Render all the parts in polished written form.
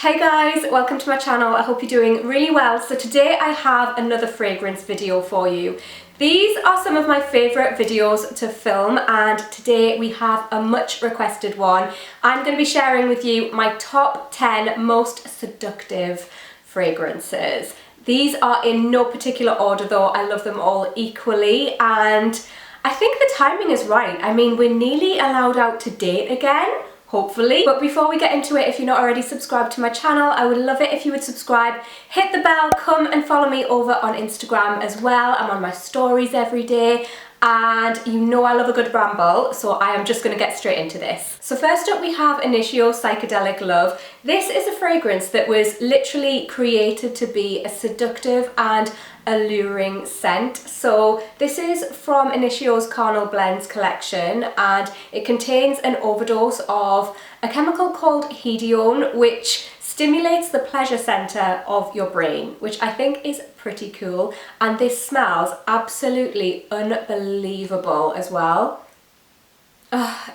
Hey guys, welcome to my channel. I hope you're doing really well. So today I have another fragrance video for you. These are some of my favourite videos to film, and today we have a much requested one. I'm going to be sharing with you my top 10 most seductive fragrances. These are in no particular order though, I love them all equally, and I think the timing is right. I mean, we're nearly allowed out to date again. Hopefully. But before we get into it, if you're not already subscribed to my channel, I would love it if you would subscribe, hit the bell, come and follow me over on Instagram as well. I'm on my stories every day, and you know I love a good ramble, so I am just going to get straight into this. So first up we have Initio Psychedelic Love. This is a fragrance that was literally created to be a seductive and alluring scent. So this is from Initio's Carnal Blends collection, and it contains an overdose of a chemical called hedione, which stimulates the pleasure center of your brain, which I think is pretty cool, and this smells absolutely unbelievable as well.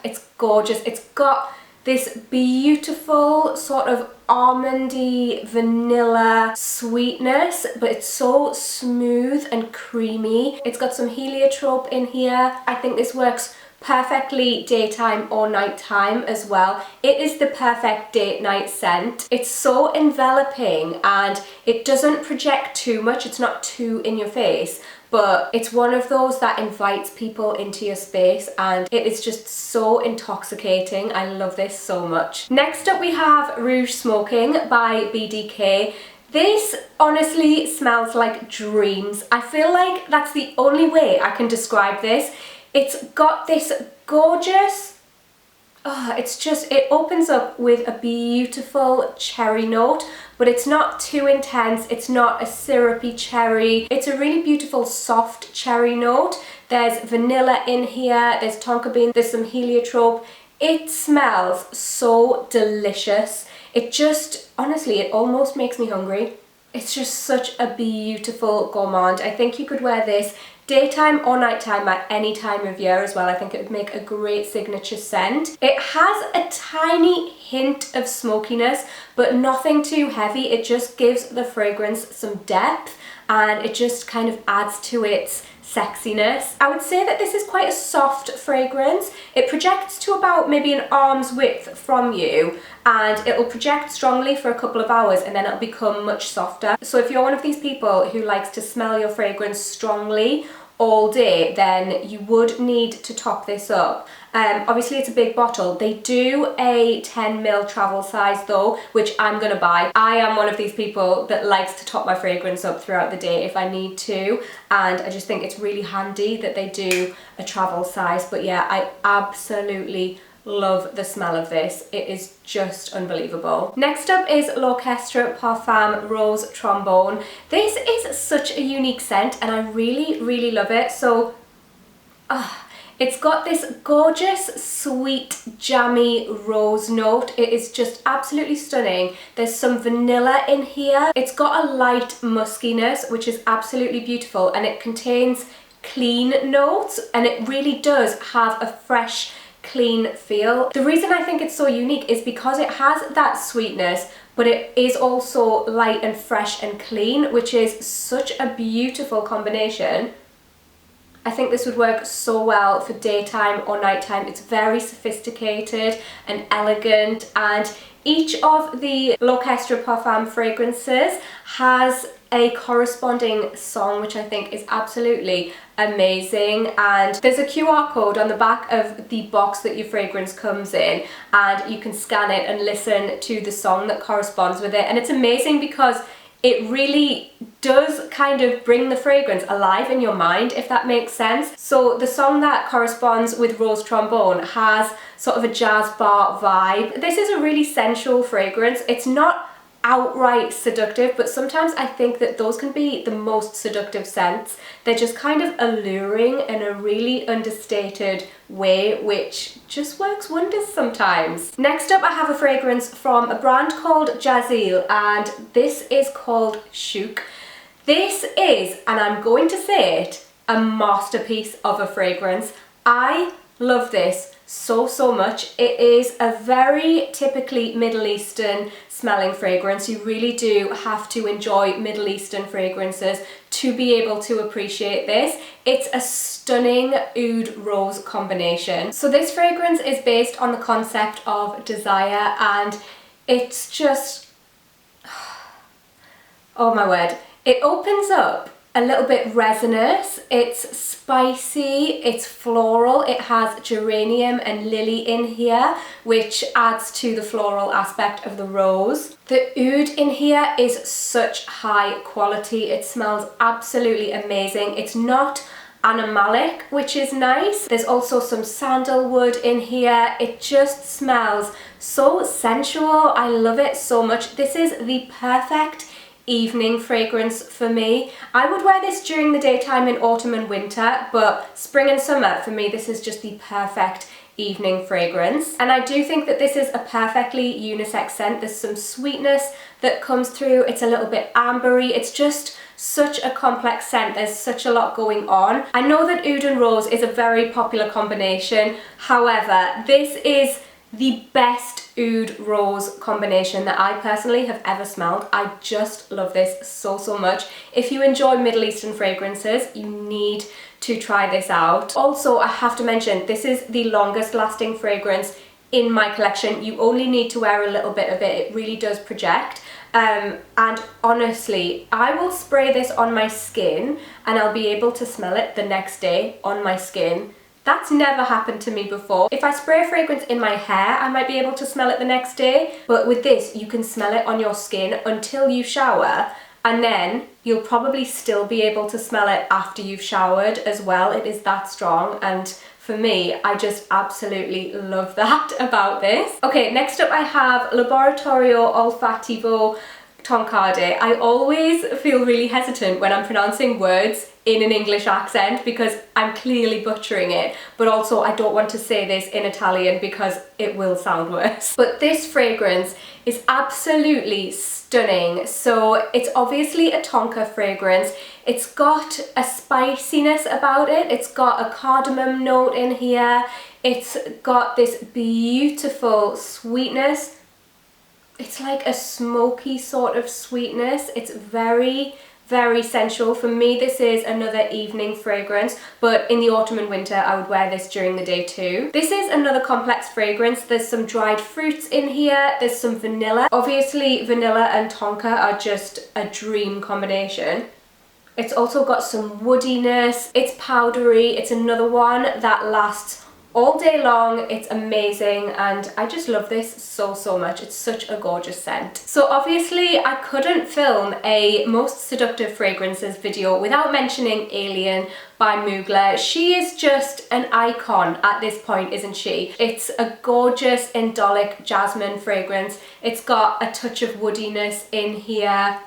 It's gorgeous. It's got this beautiful sort of almondy vanilla sweetness, but it's so smooth and creamy. It's got some heliotrope in here. I think this works perfectly daytime or nighttime as well. It is the perfect date night scent. It's so enveloping and it doesn't project too much. It's not too in your face, but it's one of those that invites people into your space, and it is just so intoxicating. I love this so much. Next up we have Rouge Smoking by BDK. This honestly smells like dreams. I feel like that's the only way I can describe this. It's got this gorgeous, it opens up with a beautiful cherry note, but it's not too intense. It's not a syrupy cherry. It's a really beautiful soft cherry note. There's vanilla in here, there's tonka bean, there's some heliotrope. It smells so delicious. It just, honestly, it almost makes me hungry. It's just such a beautiful gourmand. I think you could wear this daytime or nighttime at any time of year as well. I think it would make a great signature scent. It has a tiny hint of smokiness, but nothing too heavy. It just gives the fragrance some depth, and it just kind of adds to its sexiness. I would say that this is quite a soft fragrance. It projects to about maybe an arm's width from you, and it will project strongly for a couple of hours and then it'll become much softer. So if you're one of these people who likes to smell your fragrance strongly all day, then you would need to top this up. Obviously it's a big bottle. They do a 10ml travel size though, which I'm gonna buy. I am one of these people that likes to top my fragrance up throughout the day if I need to, and I just think it's really handy that they do a travel size. But yeah, I absolutely love the smell of this. It is just unbelievable. Next up is L'Orchestre Parfum Rose Trombone. This is such a unique scent and I really love it. So it's got this gorgeous sweet jammy rose note. It is just absolutely stunning. There's some vanilla in here. It's got a light muskiness, which is absolutely beautiful, and it contains clean notes, and it really does have a fresh, clean feel. The reason I think it's so unique is because it has that sweetness, but it is also light and fresh and clean, which is such a beautiful combination. I think this would work so well for daytime or nighttime. It's very sophisticated and elegant, and each of the L'Orchestre Parfum fragrances has a corresponding song, which I think is absolutely amazing. And there's a QR code on the back of the box that your fragrance comes in, and you can scan it and listen to the song that corresponds with it. And it's amazing because it really does kind of bring the fragrance alive in your mind, if that makes sense. So the song that corresponds with Rose Trombone has sort of a jazz bar vibe. This is a really sensual fragrance. It's not outright seductive, but sometimes I think that those can be the most seductive scents. They're just kind of alluring in a really understated way, which just works wonders sometimes. Next up I have a fragrance from a brand called Jazeel, and this is called Shuke. This is, and I'm going to say it, a masterpiece of a fragrance. I love this so much. It is a very typically Middle Eastern smelling fragrance. You really do have to enjoy Middle Eastern fragrances to be able to appreciate this. It's a stunning oud rose combination. So this fragrance is based on the concept of desire, and it's just, oh my word. It opens up a little bit resinous, it's spicy, it's floral, it has geranium and lily in here, which adds to the floral aspect of the rose. The oud in here is such high quality, it smells absolutely amazing. It's not animalic, which is nice. There's also some sandalwood in here. It just smells so sensual. I love it so much. This is the perfect evening fragrance for me. I would wear this during the daytime in autumn and winter, but spring and summer, for me, this is just the perfect evening fragrance. And I do think that this is a perfectly unisex scent. There's some sweetness that comes through. It's a little bit ambery. It's just such a complex scent. There's such a lot going on. I know that oud and rose is a very popular combination. However, this is the best oud rose combination that I personally have ever smelled. I just love this so much. If you enjoy Middle Eastern fragrances, you need to try this out. Also, I have to mention, this is the longest lasting fragrance in my collection. You only need to wear a little bit of it. It really does project. And honestly, I will spray this on my skin and I'll be able to smell it the next day on my skin. That's never happened to me before. If I spray a fragrance in my hair, I might be able to smell it the next day, but with this, you can smell it on your skin until you shower, and then you'll probably still be able to smell it after you've showered as well. It is that strong, and for me, I just absolutely love that about this. Okay, next up I have Laboratorio Olfativo Toncade. I always feel really hesitant when I'm pronouncing words in an English accent because I'm clearly butchering it, but also I don't want to say this in Italian because it will sound worse. But this fragrance is absolutely stunning. So it's obviously a tonka fragrance. It's got a spiciness about it. It's got a cardamom note in here. It's got this beautiful sweetness. It's like a smoky sort of sweetness. It's very sensual. For me, this is another evening fragrance, but in the autumn and winter, I would wear this during the day too. This is another complex fragrance. There's some dried fruits in here. There's some vanilla. Obviously, vanilla and tonka are just a dream combination. It's also got some woodiness. It's powdery. It's another one that lasts all day long. It's amazing, and I just love this so much. It's such a gorgeous scent. So obviously I couldn't film a Most Seductive Fragrances video without mentioning Alien by Mugler. She is just an icon at this point, isn't she? It's a gorgeous indolic jasmine fragrance. It's got a touch of woodiness in here.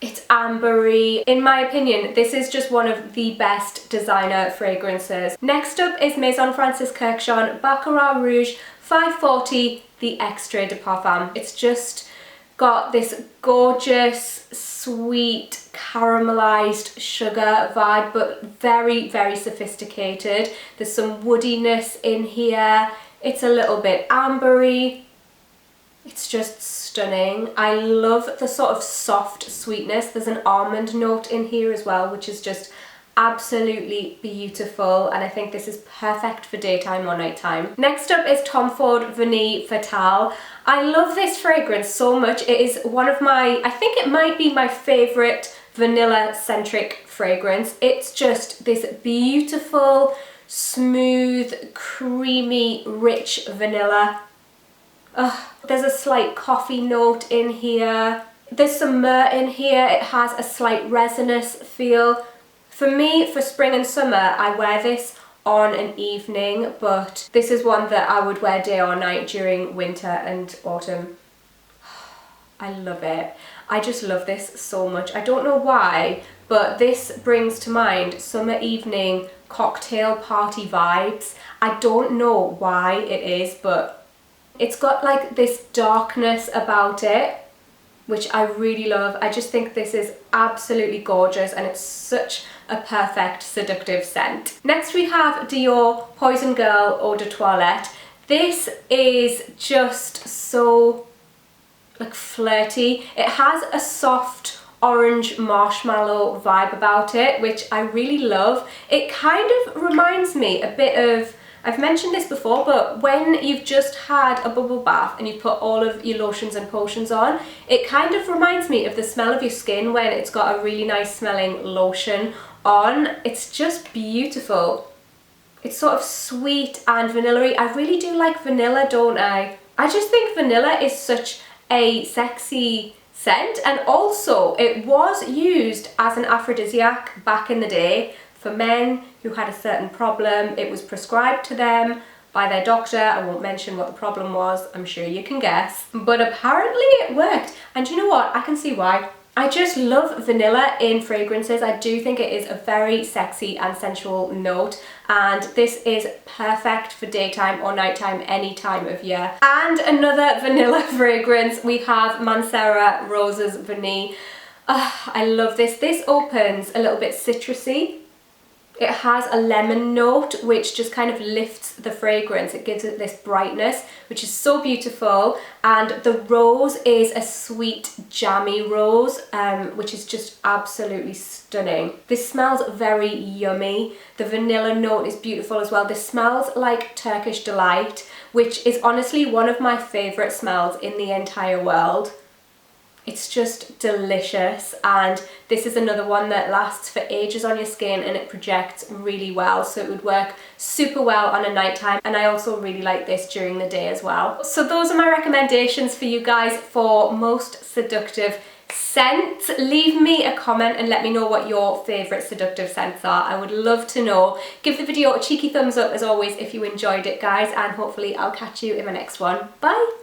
It's ambery. In my opinion, this is just one of the best designer fragrances. Next up is Maison Francis Kurkdjian Baccarat Rouge 540, the Extrait de Parfum. It's just got this gorgeous, sweet, caramelized sugar vibe, but very sophisticated. There's some woodiness in here. It's a little bit ambery. It's just stunning. I love the sort of soft sweetness. There's an almond note in here as well, which is just absolutely beautiful, and I think this is perfect for daytime or nighttime. Next up is Tom Ford Vernee Fatale. I love this fragrance so much. It is one of my, I think it might be my favorite vanilla-centric fragrance. It's just this beautiful, smooth, creamy, rich vanilla. There's a slight coffee note in here. There's some myrrh in here. It has a slight resinous feel. For me, for spring and summer, I wear this on an evening, but this is one that I would wear day or night during winter and autumn. I love it. I just love this so much. I don't know why, but this brings to mind summer evening cocktail party vibes. I don't know why it is, but it's got like this darkness about it. which I really love. I just think this is absolutely gorgeous and it's such a perfect seductive scent. Next we have Dior Poison Girl Eau de Toilette. This is just so like flirty. It has a soft orange marshmallow vibe about it, which I really love. It kind of reminds me a bit of, I've mentioned this before, but when you've just had a bubble bath and you put all of your lotions and potions on, it kind of reminds me of the smell of your skin when it's got a really nice smelling lotion on. It's just beautiful. It's sort of sweet and vanilla-y. I really do like vanilla, don't I? I just think vanilla is such a sexy scent, and also it was used as an aphrodisiac back in the day for men who had a certain problem. It was prescribed to them by their doctor. I won't mention what the problem was, I'm sure you can guess, but apparently it worked. And you know what, I can see why. I just love vanilla in fragrances. I do think it is a very sexy and sensual note, and this is perfect for daytime or nighttime, any time of year. And another vanilla fragrance, we have Mancera Roses Vernee. I love this. This opens a little bit citrusy. It has a lemon note which just kind of lifts the fragrance. It gives it this brightness, which is so beautiful. And the rose is a sweet jammy rose, which is just absolutely stunning. This smells very yummy. The vanilla note is beautiful as well. This smells like Turkish Delight, which is honestly one of my favourite smells in the entire world. It's just delicious, and this is another one that lasts for ages on your skin and it projects really well, so it would work super well on a nighttime, and I also really like this during the day as well. So those are my recommendations for you guys for most seductive scents. Leave me a comment and let me know what your favourite seductive scents are. I would love to know. Give the video a cheeky thumbs up as always if you enjoyed it, guys, and hopefully I'll catch you in my next one. Bye!